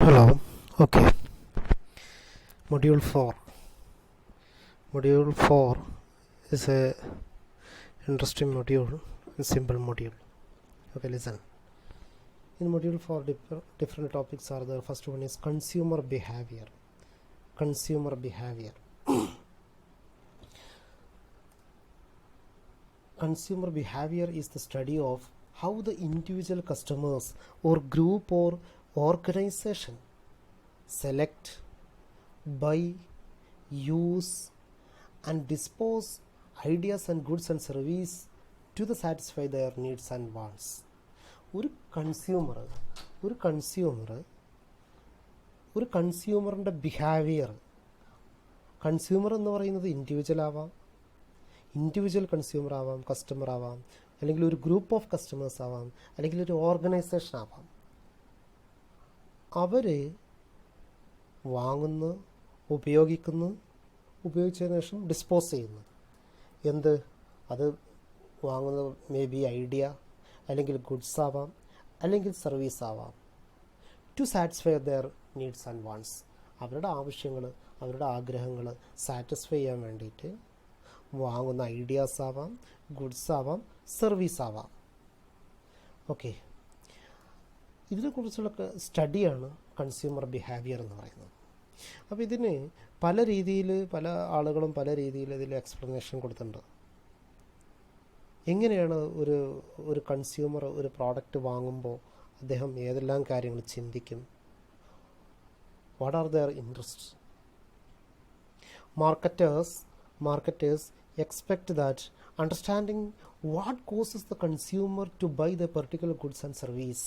Hello. Okay. Module 4. Module 4 is a interesting module, a simple module. Okay, listen. In module 4, different topics are there. First one is consumer behavior. Consumer behavior. Consumer behavior is the study of how the individual customers or group or organization select, buy, use and dispose ideas and goods and service to satisfy their needs and wants. ഒരു കൺസ്യൂമറിൻ്റെ behaviour, consumer എന്ന് പറയുന്നത് individual consumer ആവാം, customer ആവാം, അല്ലെങ്കിൽ ഒരു group of customers ആവാം, അല്ലെങ്കിൽ ഒരു ഓർഗനൈസേഷൻ ആവാം. അവർ വാങ്ങുന്നു, ഉപയോഗിച്ചതിന് ശേഷം ഡിസ്പോസ് ചെയ്യുന്നു. അത് വാങ്ങുന്നത് മേ ബി ഐഡിയ, അല്ലെങ്കിൽ ഗുഡ്സ് ആവാം, അല്ലെങ്കിൽ സർവീസ് ആവാം. To satisfy their needs and wants, അവരുടെ ആവശ്യങ്ങൾ, അവരുടെ ആഗ്രഹങ്ങൾ സാറ്റിസ്ഫൈ ചെയ്യാൻ വേണ്ടിയിട്ട് വാങ്ങുന്ന ഐഡിയാസ് ആവാം, ഗുഡ്സ് ആവാം, സർവീസ് ആവാം. ഓക്കെ, ഇതിനെക്കുറിച്ചുള്ള സ്റ്റഡിയാണ് കൺസ്യൂമർ ബിഹേവിയർ എന്ന് പറയുന്നത്. അപ്പോൾ ഇതിന് പല ആളുകളും പല രീതിയിൽ ഇതിൽ എക്സ്പ്ലനേഷൻ കൊടുത്തിട്ടുണ്ട്. എങ്ങനെയാണ് ഒരു കൺസ്യൂമർ ഒരു പ്രോഡക്റ്റ് വാങ്ങുമ്പോൾ അദ്ദേഹം ഏതെല്ലാം കാര്യങ്ങൾ ചിന്തിക്കും? What are their interest? Marketers expect that understanding what causes the consumer to buy the particular goods and service.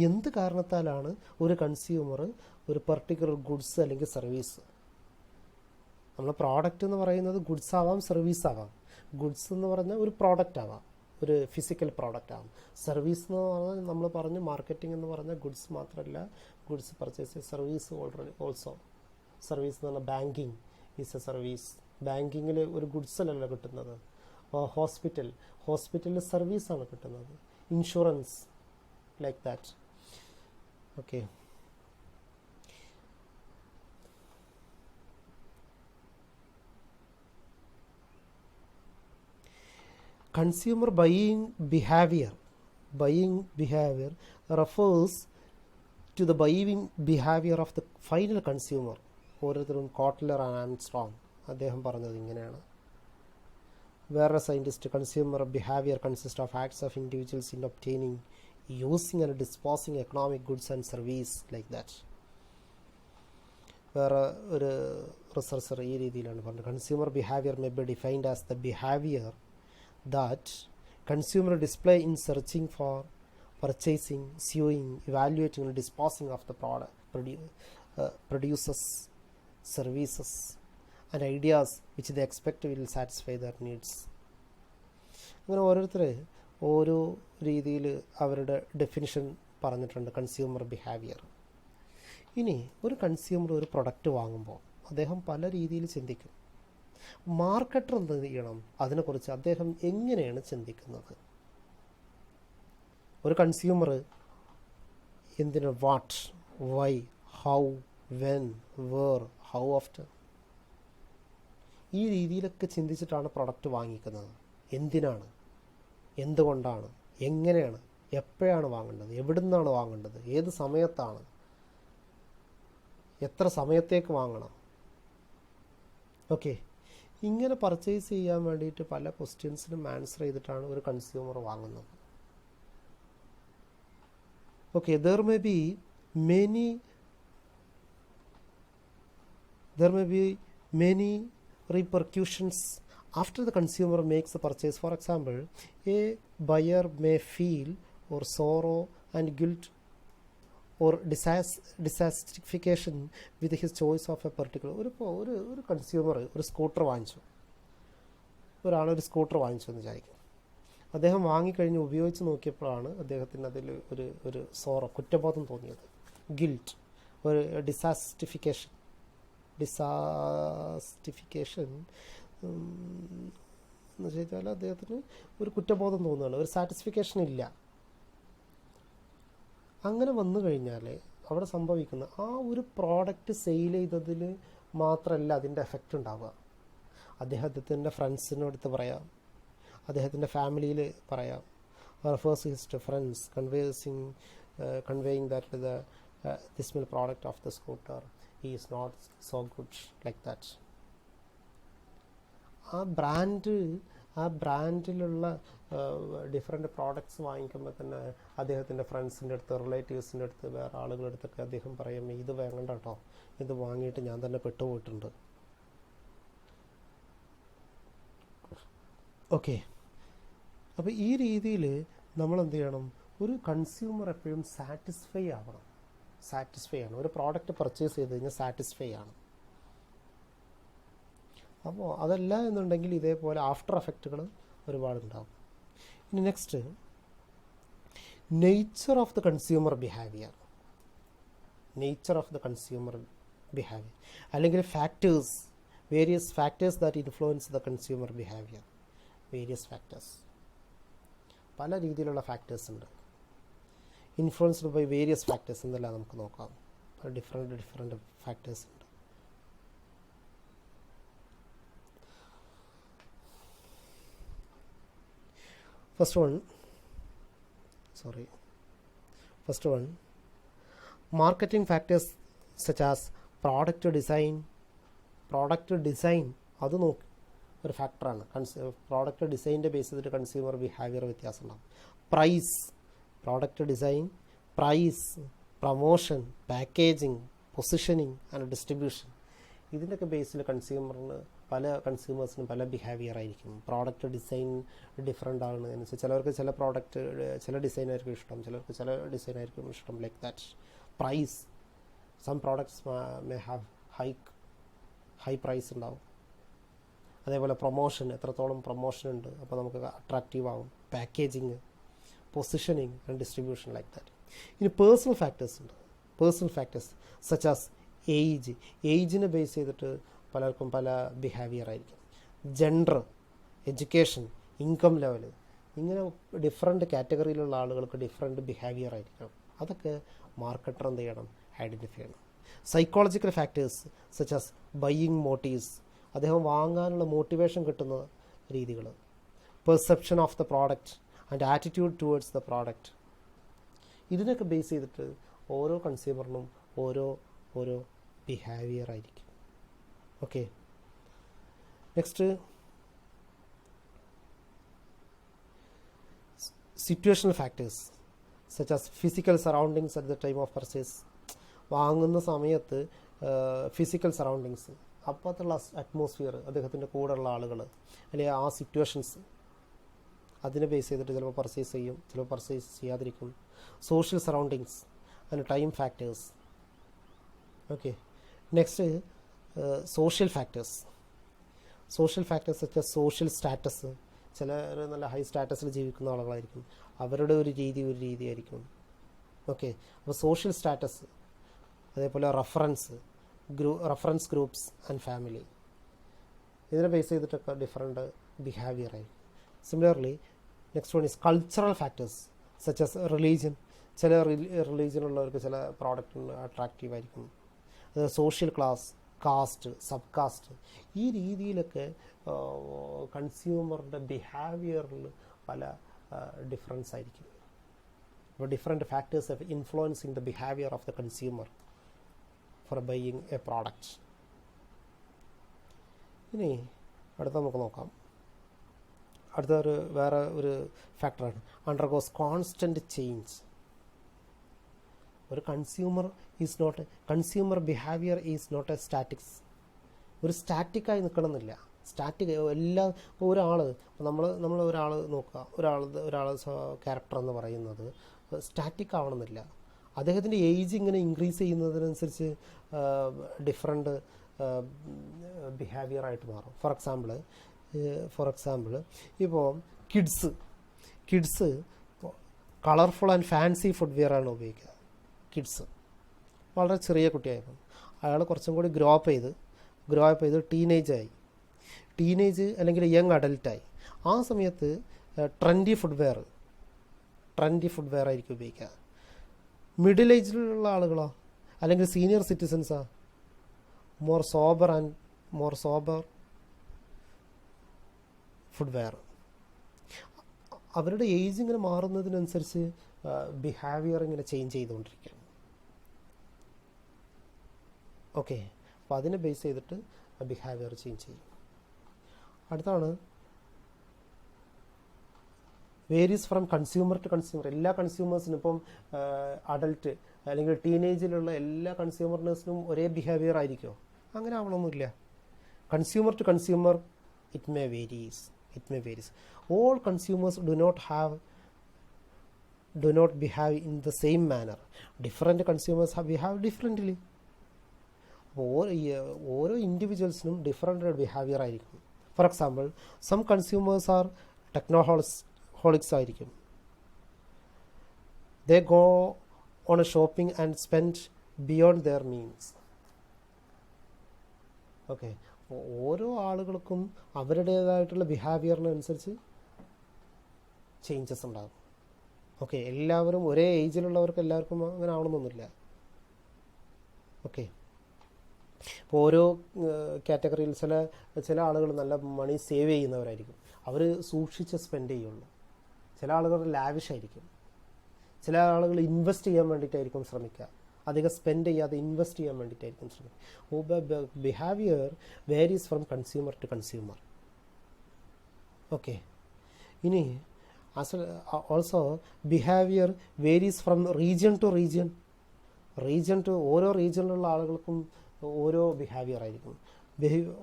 എന്ത് കാരണത്താലാണ് ഒരു കൺസ്യൂമർ ഒരു പർട്ടിക്കുലർ ഗുഡ്സ് അല്ലെങ്കിൽ സർവീസ്, നമ്മൾ പ്രോഡക്റ്റ് എന്ന് പറയുന്നത് ഗുഡ്സ് ആവാം, സർവീസ് ആവാം. ഗുഡ്സ് എന്ന് പറഞ്ഞാൽ ഒരു പ്രോഡക്റ്റ് ആവാം, ഒരു ഫിസിക്കൽ പ്രോഡക്റ്റ് ആവാം. സർവീസ് എന്ന് പറഞ്ഞാൽ നമ്മൾ പറഞ്ഞു മാർക്കറ്റിംഗ് എന്ന് പറഞ്ഞാൽ ഗുഡ്സ് മാത്രമല്ല, goods purchase service also. Service എന്ന് പറഞ്ഞാൽ ബാങ്കിങ് ഈസ് എ സർവീസ്. ബാങ്കിങ്ങിൽ ഒരു ഗുഡ്സ് അല്ലല്ലോ കിട്ടുന്നത്. ഹോസ്പിറ്റലിൽ സർവീസാണ് കിട്ടുന്നത്. Insurance, like that. Okay, consumer buying behavior refers to the buying behavior of the final consumer. ഓരോരുത്തരും കോട്ട്ലർ ആൻഡ് ആംസ്ട്രോങ് അദ്ദേഹം പറഞ്ഞത് ഇങ്ങനെയാണ്. വേറെ scientist, consumer behaviour consist of acts of individuals in obtaining, using and disposing economic goods and service, like that. വേറെ ഒരു researcher ഈ രീതിയിലാണ് പറഞ്ഞത്. Consumer behaviour may be defined as the behaviour that consumer display in searching for, purchasing, suing, evaluating and disposing of the product, produces, services and ideas which they expect will satisfy their needs. അങ്ങനെ ഓരോരുത്തർ ഓരോ രീതിയിൽ അവരുടെ definition പറഞ്ഞിട്ടുണ്ട് consumer behaviour. ഇനി ഒരു consumer ഒരു product വാങ്ങുമ്പോൾ അദ്ദേഹം പല രീതിയിൽ ചിന്തിക്കും. മാർക്കറ്റർ എന്ത് ചെയ്യണം? അതിനെക്കുറിച്ച് അദ്ദേഹം എങ്ങനെയാണ് ചിന്തിക്കുന്നത്? ഒരു കൺസ്യൂമർ എന്തിന്, what, why, how, when, where, how often, ഈ രീതിയിലൊക്കെ ചിന്തിച്ചിട്ടാണ് പ്രൊഡക്റ്റ് വാങ്ങിക്കുന്നത്. എന്തിനാണ്, എന്തുകൊണ്ടാണ്, എങ്ങനെയാണ്, എപ്പോഴാണ് വാങ്ങേണ്ടത്, എവിടുന്നാണ് വാങ്ങേണ്ടത്, ഏത് സമയത്താണ്, എത്ര സമയത്തേക്ക് വാങ്ങണം. ഓക്കെ, ഇങ്ങനെ പർച്ചേസ് ചെയ്യാൻ വേണ്ടിയിട്ട് പല ക്വസ്റ്റ്യൻസിനും ആൻസർ ചെയ്തിട്ടാണ് ഒരു കൺസ്യൂമർ വാങ്ങുന്നത്. Okay, there may be many repercussions after the consumer makes the purchase. For example, a buyer may feel or sorrow and guilt or dissatisfaction with his choice of a particular. ഒരു consumer ഒരു scooter വാങ്ങിച്ചു, ഒരാളൊരു scooter വാങ്ങിച്ചു എന്ന് വിചാരിക്കും. അദ്ദേഹം വാങ്ങിക്കഴിഞ്ഞ് ഉപയോഗിച്ച് നോക്കിയപ്പോഴാണ് അദ്ദേഹത്തിന് അതിൽ ഒരു കുറ്റബോധം തോന്നിയത്, ഗിൽറ്റ്, ഒരു ഡിസാറ്റിസ്ഫിക്കേഷൻ എന്ന് വെച്ചാൽ അദ്ദേഹത്തിന് ഒരു കുറ്റബോധം തോന്നുകയാണ്, ഒരു സാറ്റിസ്ഫിക്കേഷൻ ഇല്ല. അങ്ങനെ വന്നു കഴിഞ്ഞാൽ അവിടെ സംഭവിക്കുന്ന ആ ഒരു പ്രോഡക്റ്റ് സെയിൽ ചെയ്തതിൽ മാത്രമല്ല അതിൻ്റെ എഫക്റ്റ് ഉണ്ടാവുക. അദ്ദേഹത്തിൻ്റെ ഫ്രണ്ട്സിനടുത്ത് പറയാം, അദ്ദേഹത്തിൻ്റെ ഫാമിലിയിൽ പറയാം, refers his to friends, conveying that this mill product of the scooter is not so good, like that. ആ ബ്രാൻഡിലുള്ള ഡിഫറെൻ്റ് പ്രോഡക്ട്സ് വാങ്ങിക്കുമ്പോൾ തന്നെ അദ്ദേഹത്തിൻ്റെ ഫ്രണ്ട്സിൻ്റെ അടുത്ത്, റിലേറ്റീവ്സിൻ്റെ അടുത്ത്, വേറെ ആളുകളുടെ അടുത്തൊക്കെ അദ്ദേഹം പറയും, ഇത് വേണ്ട കേട്ടോ, ഇത് വാങ്ങിയിട്ട് ഞാൻ തന്നെ പെട്ടുപോയിട്ടുണ്ട്. ഓക്കെ, അപ്പോൾ ഈ രീതിയിൽ നമ്മൾ എന്ത് ചെയ്യണം, ഒരു കൺസ്യൂമർ എപ്പോഴും സാറ്റിസ്ഫൈ ആണ്. ഒരു പ്രോഡക്റ്റ് പർച്ചേസ് ചെയ്ത് കഴിഞ്ഞാൽ സാറ്റിസ്ഫൈ ആണ്. അപ്പോൾ അതല്ല എന്നുണ്ടെങ്കിൽ ഇതേപോലെ ആഫ്റ്റർ എഫക്റ്റുകൾ ഒരുപാടുണ്ടാകും. ഇനി next, nature of the consumer behaviour. അല്ലെങ്കിൽ factors, various factors that influence the consumer behaviour. പല രീതിയിലുള്ള ഫാക്ടേഴ്സ് ഉണ്ട്. ഇൻഫ്ലുവൻസ്ഡ് ബൈ വേരിയസ് ഫാക്ടേഴ്സ് എന്നെല്ലാം നമുക്ക് നോക്കാം. ഡിഫറെൻറ്റ് ഫാക്ടേഴ്സ് ഉണ്ട്. First one, marketing factors such as product design. അത് നോക്കി ഒരു ഫാക്ടറാണ്. പ്രോഡക്റ്റ് ഡിസൈനിൻ്റെ ബേസ് ചെയ്തിട്ട് കൺസ്യൂമർ ബിഹേവിയർ വ്യത്യാസം ഉണ്ടാകും. Product design, price, promotion, packaging, positioning and distribution. ഇതിൻ്റെയൊക്കെ ബേസിൽ പല കൺസ്യൂമേഴ്സിനും പല ബിഹേവിയർ ആയിരിക്കും. പ്രോഡക്റ്റ് ഡിസൈൻ ഡിഫറെൻ്റ് ആണ് എന്ന് ചിലവർക്ക് ചില പ്രോഡക്റ്റ് ചില ഡിസൈൻ ആയിരിക്കും ഇഷ്ടം, ചിലർക്ക് ചില ഡിസൈൻ ആയിരിക്കും ഇഷ്ടം, like that. Price, some products may have high price ഉണ്ടാവും. അതേപോലെ പ്രൊമോഷൻ, എത്രത്തോളം പ്രൊമോഷൻ ഉണ്ട് അപ്പോൾ നമുക്ക് അട്രാക്റ്റീവ് ആവും. Packaging, positioning and distribution, like that. ഇനി പേഴ്സണൽ ഫാക്ടേഴ്സ് ഉണ്ട്. സച്ച് ആസ് ഏജിനെ ബേസ് ചെയ്തിട്ട് പലർക്കും പല ബിഹേവിയർ ആയിരിക്കും. ജെൻഡർ, എഡ്യൂക്കേഷൻ, ഇൻകം ലെവൽ, ഇങ്ങനെ ഡിഫറെൻറ്റ് കാറ്റഗറിയിലുള്ള ആളുകൾക്ക് ഡിഫറെൻറ്റ് ബിഹേവിയർ ആയിരിക്കും. അതൊക്കെ മാർക്കറ്റർ എന്ത് ചെയ്യണം, ഐഡൻറ്റിഫൈ ചെയ്യണം. Psychological factors such as buying motifs, അദ്ദേഹം വാങ്ങാനുള്ള മോട്ടിവേഷൻ കിട്ടുന്ന രീതികൾ. Perception of the product and attitude towards the product. ഇതിനൊക്കെ ബേസ് ചെയ്തിട്ട് ഓരോ കൺസ്യൂമറിനും ഓരോ ബിഹേവിയർ ആയിരിക്കും. Okay, next, situational factors such as physical surroundings at the time of purchase. വാങ്ങുന്ന സമയത്ത് ഫിസിക്കൽ സറൗണ്ടിങ്സ്, അപ്പോഴത്തുള്ള അറ്റ്മോസ്ഫിയർ, അദ്ദേഹത്തിൻ്റെ കൂടെയുള്ള ആളുകൾ, അല്ലെങ്കിൽ ആ സിറ്റുവേഷൻസ്, അതിനെ ബേസ് ചെയ്തിട്ട് ചിലപ്പോൾ പർച്ചേസ് ചെയ്യും, ചിലപ്പോൾ പർച്ചേസ് ചെയ്യാതിരിക്കും. Social surroundings and time factors. Okay, next, social factors such social status. ചിലർ നല്ല ഹൈ സ്റ്റാറ്റസിൽ ജീവിക്കുന്ന ആളുകളായിരിക്കും, അവരുടെ ഒരു രീതിയായിരിക്കും. ഓക്കെ, അപ്പോൾ സോഷ്യൽ സ്റ്റാറ്റസ്, അതേപോലെ റഫറൻസ് ഗ്രൂപ്പ്സ് ആൻഡ് ഫാമിലി, ഇതിനെ ബേസ് ചെയ്തിട്ടൊക്കെ ഡിഫറെൻറ്റ് ബിഹേവിയർ ആയിരിക്കും. Similarly next one is cultural factors such as religion. ചില റിലീജിയനുള്ളവർക്ക് ചില പ്രോഡക്റ്റിന് അട്രാക്റ്റീവ് ആയിരിക്കും. Social class, caste, sub caste, ഈ രീതിയിലൊക്കെ കൺസ്യൂമറുടെ ബിഹേവിയറിൽ പല ഡിഫറൻസ് ആയിരിക്കും. അപ്പോൾ different factors of influencing the behaviour of the consumer for buying a product. ഇനി അടുത്ത നമുക്ക് നോക്കാം. വേറെ ഒരു ഫാക്ടറാണ് അണ്ടർഗോസ് കോൺസ്റ്റൻറ്റ് ചേഞ്ച്. ഒരു consumer behaviour is not a statics. ഒരു സ്റ്റാറ്റിക്കായി നിൽക്കണമെന്നില്ല. നമ്മൾ ഒരാൾ നോക്കുക, ഒരാൾ ക്യാരക്ടർ എന്ന് പറയുന്നത് സ്റ്റാറ്റിക് ആവണമെന്നില്ല. അദ്ദേഹത്തിൻ്റെ ഏജ് ഇങ്ങനെ ഇൻക്രീസ് ചെയ്യുന്നതിനനുസരിച്ച് ഡിഫറെൻറ്റ് ബിഹേവിയറായിട്ട് മാറും. ഫോർ എക്സാമ്പിൾ ഇപ്പോൾ കിഡ്സ് കളർഫുൾ ആൻഡ് ഫാൻസി ഫുട്വെയറാണ് ഉപയോഗിക്കുക. കിഡ്സ് വളരെ ചെറിയ കുട്ടിയായിരുന്നു, അയാൾ കുറച്ചും കൂടി ഗ്രോ അപ്പ് ചെയ്ത് ടീനേജ് അല്ലെങ്കിൽ യങ് അഡൽട്ടായി. ആ സമയത്ത് ട്രെൻഡി ഫുട്വെയർ ആയിരിക്കും ഉപയോഗിക്കുക. മിഡിൽ ഏജിലുള്ള ആളുകളോ അല്ലെങ്കിൽ സീനിയർ സിറ്റിസൻസാ മോർ സോബർ ഫുഡ് വെയർ. അവരുടെ ഏജ് ഇങ്ങനെ മാറുന്നതിനനുസരിച്ച് ബിഹേവിയർ ഇങ്ങനെ ചേഞ്ച് ചെയ്തുകൊണ്ടിരിക്കുകയാണ്. ഓക്കെ, അപ്പോൾ അതിനെ ബേസ് ചെയ്തിട്ട് ബിഹേവിയർ ചേഞ്ച് ചെയ്യും. അടുത്താണ് varies from consumer to consumer. എല്ലാ കൺസ്യൂമേഴ്സിനും ഇപ്പം അഡൽട്ട് അല്ലെങ്കിൽ ടീനേജിലുള്ള എല്ലാ കൺസ്യൂമറിനും ഒരേ ബിഹേവിയർ ആയിരിക്കുമോ? അങ്ങനെ ആവണമെന്നില്ല. Consumer to consumer it may varies. All consumers do not behave in the same manner. Different consumers behave differently. ഓരോ ഇൻഡിവിജ്വൽസിനും ഡിഫറെൻ്റ് ബിഹേവിയർ ആയിരിക്കും. For example, some consumers are technoholics ആയിരിക്കും. They go on a shopping and spend beyond their means. Okay, ഓരോ ആളുകൾക്കും അവരുടേതായിട്ടുള്ള ബിഹേവിയറിനനുസരിച്ച് changes ഉണ്ടാകും. Okay, എല്ലാവരും ഒരേ ഏജിലുള്ളവർക്ക് എല്ലാവർക്കും അങ്ങനെ ആവണമെന്നൊന്നുമില്ല. ഓക്കെ, ഇപ്പോൾ ഓരോ കാറ്റഗറിയിൽ ചില ആളുകൾ നല്ല മണി സേവ് ചെയ്യുന്നവരായിരിക്കും, അവർ സൂക്ഷിച്ച് സ്പെൻഡ് ചെയ്യുള്ളൂ. ചില ആളുകൾ ലാവിഷ് ആയിരിക്കും. ചില ആളുകൾ ഇൻവെസ്റ്റ് ചെയ്യാൻ വേണ്ടിയിട്ടായിരിക്കും ശ്രമിക്കുക, അധികം സ്പെൻഡ് ചെയ്യാതെ ഇൻവെസ്റ്റ് ചെയ്യാൻ വേണ്ടിയിട്ടായിരിക്കും ശ്രമിക്കുക. Behaviour varies from consumer to consumer. Okay, ഇനി also behaviour varies from region to region. ഓരോ റീജിയനിലുള്ള ആളുകൾക്കും ഓരോ ബിഹേവിയർ ആയിരിക്കും.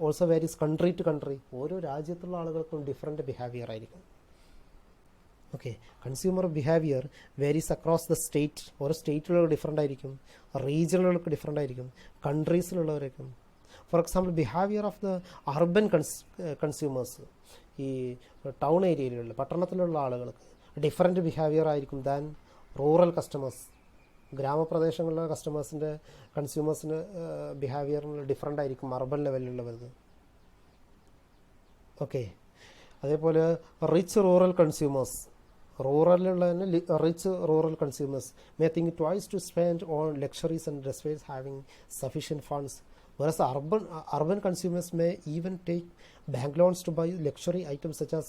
Also varies country to country. ഓരോ രാജ്യത്തുള്ള ആളുകൾക്കും ഡിഫറെൻറ്റ് ബിഹേവിയർ ആയിരിക്കും. Okay, consumer behaviour varies across the state. ഓരോ സ്റ്റേറ്റിലുള്ളവർക്ക് ഡിഫറെൻ്റ് ആയിരിക്കും, റീജിയനുള്ളവർക്ക് ഡിഫറെൻ്റ് ആയിരിക്കും, കൺട്രീസിലുള്ളവരായിരിക്കും. For example, behaviour of the urban consumers, ഈ ടൗൺ ഏരിയയിലുള്ള പട്ടണത്തിലുള്ള ആളുകൾക്ക് ഡിഫറെൻറ്റ് ബിഹേവിയർ ആയിരിക്കും ദാൻ റൂറൽ കസ്റ്റമേഴ്സ്. ഗ്രാമപ്രദേശങ്ങളിലെ കൺസ്യൂമേഴ്സിന് ബിഹേവിയറിന് ഡിഫറെൻ്റ് ആയിരിക്കും അർബൻ ലെവലിലുള്ളവർക്ക്. ഓക്കെ, അതേപോലെ റിച്ച് റൂറൽ കൺസ്യൂമേഴ്സ്, റൂറലിലുള്ള തന്നെ rich rural consumers may think twice to spend on luxuries and despite having sufficient funds. Whereas urban consumers may even take bank loans to buy luxury items such as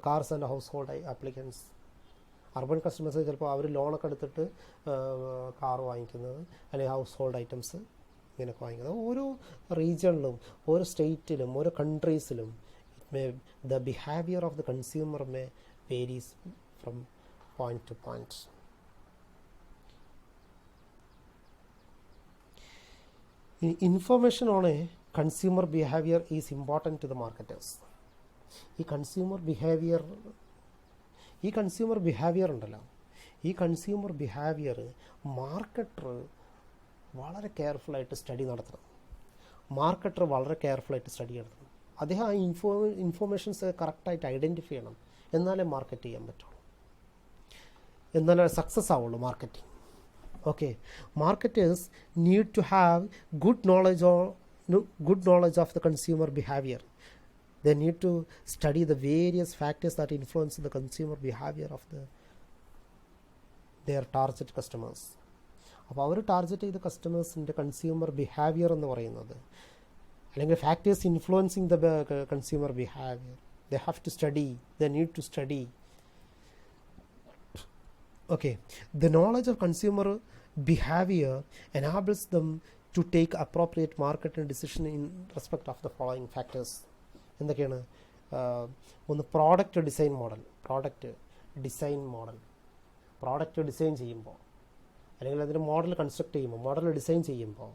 cars and household applicants. Urban customers ചിലപ്പോൾ അവർ ലോണൊക്കെ എടുത്തിട്ട് car വാങ്ങിക്കുന്നത് അല്ലെങ്കിൽ house hold items ഇങ്ങനെയൊക്കെ വാങ്ങിക്കുന്നത്. ഓരോ റീജിയണിലും ഓരോ സ്റ്റേറ്റിലും ഓരോ കൺട്രീസിലും the behavior of the consumer may varies from point to point. Information on a consumer behavior is important to the marketers. ഈ കൺസ്യൂമർ ബിഹേവിയർ ഉണ്ടല്ലോ, ഈ കൺസ്യൂമർ ബിഹേവിയർ മാർക്കറ്റർ വളരെ കെയർഫുള്ളായിട്ട് സ്റ്റഡി നടത്തണം. അദ്ദേഹം ആ ഇൻഫോർമേഷൻസ് കറക്റ്റായിട്ട് ഐഡൻറ്റിഫൈ ചെയ്യണം. എന്നാലേ മാർക്കറ്റ് ചെയ്യാൻ പറ്റുള്ളൂ, എന്നാലേ സക്സസ് ആവുള്ളൂ marketing. Okay, marketers need to have good knowledge of the consumer behavior. They need to study the various factors that influence the consumer behavior of their target customers. അപ്പോൾ അവർ target ചെയ്ത കസ്റ്റമേഴ്സിൻ്റെ consumer behaviour എന്ന് പറയുന്നത്, അല്ലെങ്കിൽ factors influencing the consumer behaviour, they need to study. Okay, the knowledge of consumer behavior enables them to take appropriate marketing decision in respect of the following factors. എന്തൊക്കെയാണ്? ഒന്ന് product design ചെയ്യുമ്പോൾ അല്ലെങ്കിൽ അതിൻ്റെ model construct ചെയ്യുമ്പോൾ, model design ചെയ്യുമ്പോൾ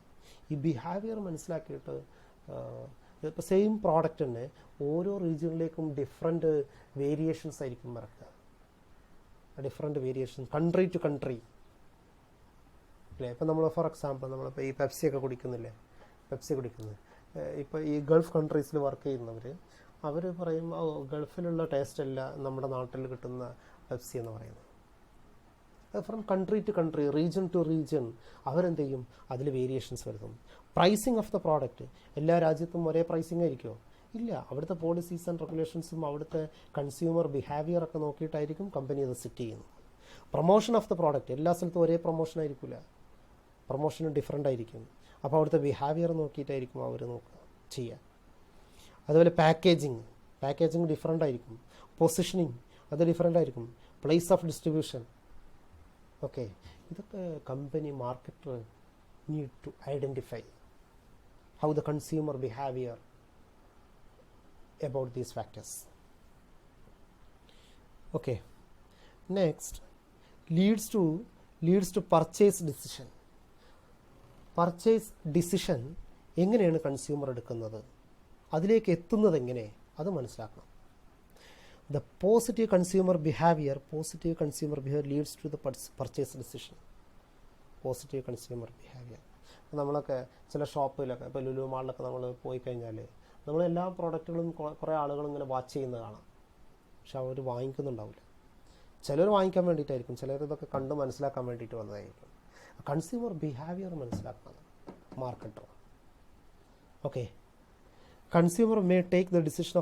ഈ behaviour മനസ്സിലാക്കിയിട്ട് ഇപ്പോൾ സെയിം പ്രോഡക്റ്റ് തന്നെ ഓരോ റീജിയനിലേക്കും ഡിഫറെൻറ്റ് വേരിയേഷൻസ് ആയിരിക്കും ഇറക്കുക. Different variation country to country അല്ലേ. ഇപ്പം നമ്മൾ ഫോർ എക്സാമ്പിൾ നമ്മളിപ്പോൾ ഈ പെപ്സി കുടിക്കുന്നത് ഇപ്പോൾ ഈ ഗൾഫ് കൺട്രീസിൽ വർക്ക് ചെയ്യുന്നവർ അവർ പറയും ഗൾഫിലുള്ള ടേസ്റ്റ് അല്ല നമ്മുടെ നാട്ടിൽ കിട്ടുന്ന പെപ്സി എന്ന് പറയുന്നത്. From country to country, region to region അവരെന്ത് ചെയ്യും, അതിൽ വേരിയേഷൻസ് വരുത്തും. പ്രൈസിങ് ഓഫ് ദ പ്രോഡക്റ്റ് എല്ലാ രാജ്യത്തും ഒരേ പ്രൈസിങ് ആയിരിക്കുമോ? ഇല്ല. അവിടുത്തെ പോളിസീസ് ആൻഡ് റെഗുലേഷൻസും അവിടുത്തെ കൺസ്യൂമർ ബിഹേവിയർ ഒക്കെ നോക്കിയിട്ടായിരിക്കും കമ്പനി അത് സെറ്റ് ചെയ്യുന്നത്. പ്രൊമോഷൻ ഓഫ് ദ പ്രോഡക്റ്റ് എല്ലാ സ്ഥലത്തും ഒരേ പ്രൊമോഷൻ ആയിരിക്കില്ല. പ്രൊമോഷനും ഡിഫറെൻ്റ് ആയിരിക്കും. അപ്പോൾ അവിടുത്തെ ബിഹേവിയർ നോക്കിയിട്ടായിരിക്കും അവർ ചെയ്യുക. അതുപോലെ പാക്കേജിങ് ഡിഫറെൻ്റ് ആയിരിക്കും. പൊസിഷനിങ് അത് ഡിഫറെൻ്റ് ആയിരിക്കും. Place of distribution. ഓക്കെ, ഇതൊക്കെ company marketer need to identify how the consumer behavior about these factors. Okay, next, leads to purchase decision. Purchase decision എങ്ങനെയാണ് കൺസ്യൂമർ എടുക്കുന്നത്, അതിലേക്ക് എത്തുന്നത് എങ്ങനെ, അത് മനസ്സിലാക്കണം. The positive consumer behavior leads to the purchase decision. Positive consumer behavior. നമ്മളൊക്കെ ചില ഷോപ്പിലൊക്കെ, ഇപ്പോൾ ലുലു മാളിലൊക്കെ നമ്മൾ പോയി കഴിഞ്ഞാൽ നമ്മൾ എല്ലാ പ്രോഡക്റ്റുകളും കുറേ ആളുകൾ ഇങ്ങനെ വാച്ച് ചെയ്യുന്നത് കാണാം. പക്ഷെ അവർ വാങ്ങിക്കുന്നുണ്ടാവില്ല. ചിലർ വാങ്ങിക്കാൻ വേണ്ടിയിട്ടായിരിക്കും, ചിലർ ഇതൊക്കെ കണ്ട് മനസ്സിലാക്കാൻ വേണ്ടിയിട്ട് വന്നതായിരിക്കും. കൺസ്യൂമർ ബിഹേവിയർ മനസ്സിലാക്കണം marketer. Okay, consumer may take the decision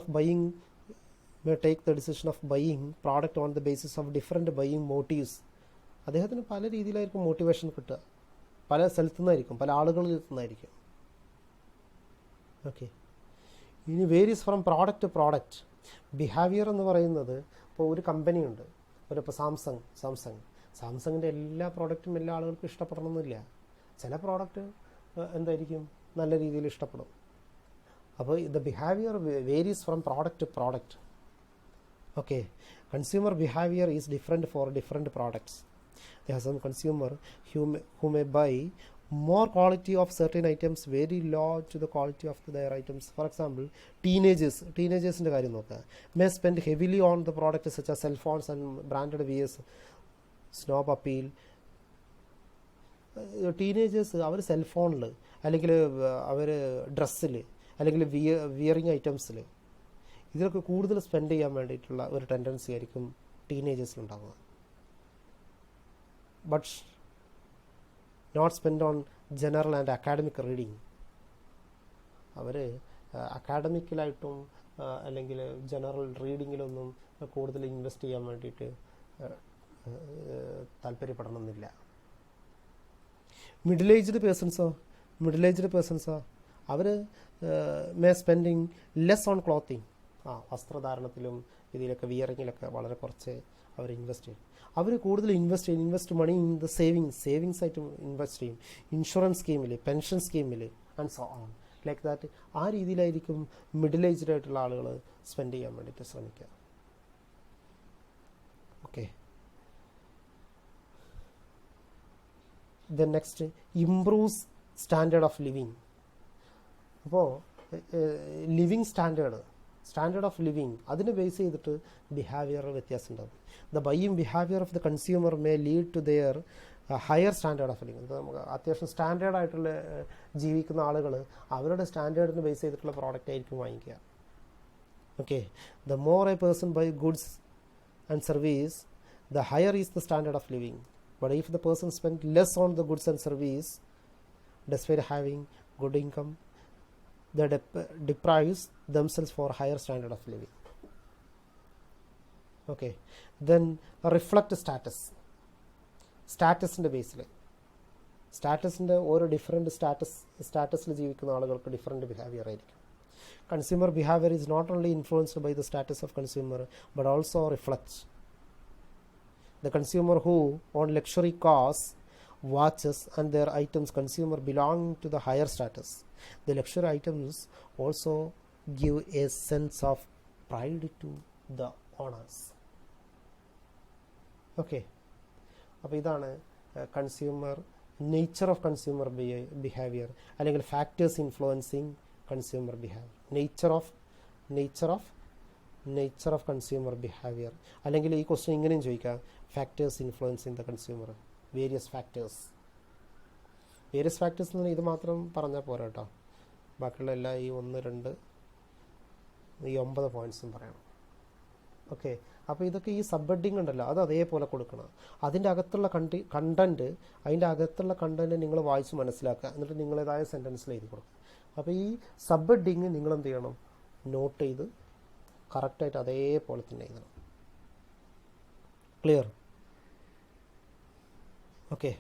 of buying product on the basis of different buying motives. അദ്ദേഹത്തിന് പല രീതിയിലായിരിക്കും മോട്ടിവേഷൻ കിട്ടുക, പല സ്ഥലത്തു നിന്നായിരിക്കും, പല ആളുകളിൽ നിന്നായിരിക്കും. ഓക്കെ, ഇനി varies from product to product. Behaviour എന്ന് പറയുന്നത്, ഇപ്പോൾ ഒരു കമ്പനിയുണ്ട്, ഇപ്പോൾ സാംസങ്ങിൻ്റെ എല്ലാ പ്രോഡക്റ്റും എല്ലാ ആളുകൾക്കും ഇഷ്ടപ്പെടണമെന്നില്ല. ചില പ്രോഡക്റ്റ് എന്തായിരിക്കും നല്ല രീതിയിൽ ഇഷ്ടപ്പെടും. അപ്പോൾ the behavior varies from product to product. Okay, consumer behavior is different for different products. There are some consumer who may buy more quality of certain items very low to the quality of their items. For example, teenagers കാര്യം നോക്കുക, may spend heavily on the products such as cell phones and branded wears, snob appeal. Teenagers അവർ സെൽഫോണിൽ, അല്ലെങ്കിൽ അവർ ഡ്രസ്സിൽ, അല്ലെങ്കിൽ wearing ഐറ്റംസിൽ, ഇതിലൊക്കെ കൂടുതൽ സ്പെൻഡ് ചെയ്യാൻ വേണ്ടിയിട്ടുള്ള ഒരു ടെൻഡൻസി ആയിരിക്കും ടീനേജേഴ്സിലുണ്ടാവുക. But not spend on general and academic reading. അവർ അക്കാഡമിക്കലായിട്ടും അല്ലെങ്കിൽ ജനറൽ റീഡിങ്ങിലൊന്നും കൂടുതൽ ഇൻവെസ്റ്റ് ചെയ്യാൻ വേണ്ടിയിട്ട് താല്പര്യപ്പെടണമെന്നില്ല. മിഡിൽ ഏജ്ഡ് പേഴ്സൺസോ അവർ may spending less on clothing. വസ്ത്രധാരണത്തിലും ഇതിലൊക്കെ വിയറിങ്ങിലൊക്കെ വളരെ കുറച്ച് അവർ ഇൻവെസ്റ്റ് ചെയ്യും. അവർ കൂടുതൽ invest money in the savings ആയിട്ട് ഇൻവെസ്റ്റ് ചെയ്യും, ഇൻഷുറൻസ് സ്കീമിൽ, പെൻഷൻ സ്കീമിൽ and so on like that. ആ രീതിയിലായിരിക്കും മിഡിൽ ഏജ്ഡ് ആയിട്ടുള്ള ആളുകൾ സ്പെൻഡ് ചെയ്യാൻ വേണ്ടിയിട്ട് ശ്രമിക്കുക. Okay, then next, improves standard of living. അപ്പോൾ ലിവിങ് സ്റ്റാൻഡേർഡ് ഓഫ് ലിവിങ് അതിനെ ബേസ് ചെയ്തിട്ട് ബിഹേവിയർ വ്യത്യാസം ഉണ്ടാകും. The buying behaviour of the consumer may lead to their higher standard of living. നമുക്ക് അത്യാവശ്യം സ്റ്റാൻഡേർഡായിട്ടുള്ള ജീവിക്കുന്ന ആളുകൾ അവരുടെ സ്റ്റാൻഡേർഡിന് ബേസ് ചെയ്തിട്ടുള്ള പ്രോഡക്റ്റ് ആയിരിക്കും വാങ്ങിക്കുക. Okay, the more a person buy goods and service, the higher is the standard of living. But if the person spent less on the goods and service, despite having good income, they deprives themselves for higher standard of living. Okay, then reflect സ്റ്റാറ്റസിൻ്റെ ബേസിൽ, സ്റ്റാറ്റസിൻ്റെ ഓരോ different സ്റ്റാറ്റസിൽ ജീവിക്കുന്ന ആളുകൾക്ക് different behaviour ആയിരിക്കും. Consumer behaviour is not only influenced by the status of consumer but also reflects. The consumer who own luxury cars, watches and their items consumer belong to the higher status. The luxury items also give a sense of pride to the owners. Okay, അപ്പോൾ ഇതാണ് nature of consumer behaviour അല്ലെങ്കിൽ factors influencing consumer behaviour. Nature of consumer behaviour. അല്ലെങ്കിൽ ഈ question ഇങ്ങനെയും ചോദിക്കാം, factors influencing the consumer. Various factors എന്ന് പറഞ്ഞാൽ ഇത് മാത്രം പറഞ്ഞാൽ പോരാ കേട്ടോ, ബാക്കിയുള്ള എല്ലാ ഈ 1, 2, 9 പോയിൻറ്റ്സും പറയണം. ഓക്കെ, അപ്പോൾ ഇതൊക്കെ ഈ സബ് ഹെഡിങ് ഉണ്ടല്ലോ അത് അതേപോലെ കൊടുക്കണം. അതിൻ്റെ അകത്തുള്ള കണ്ടൻറ്റ് നിങ്ങൾ വായിച്ച് മനസ്സിലാക്കുക, എന്നിട്ട് നിങ്ങളേതായ സെൻറ്റൻസിൽ എഴുതി കൊടുക്കുക. അപ്പോൾ ഈ സബ് ഹെഡിങ് നിങ്ങൾ എന്ത് ചെയ്യണം, നോട്ട് ചെയ്ത് കറക്റ്റായിട്ട് അതേപോലെ തന്നെ എഴുതണം. ക്ലിയർ? ഓക്കെ.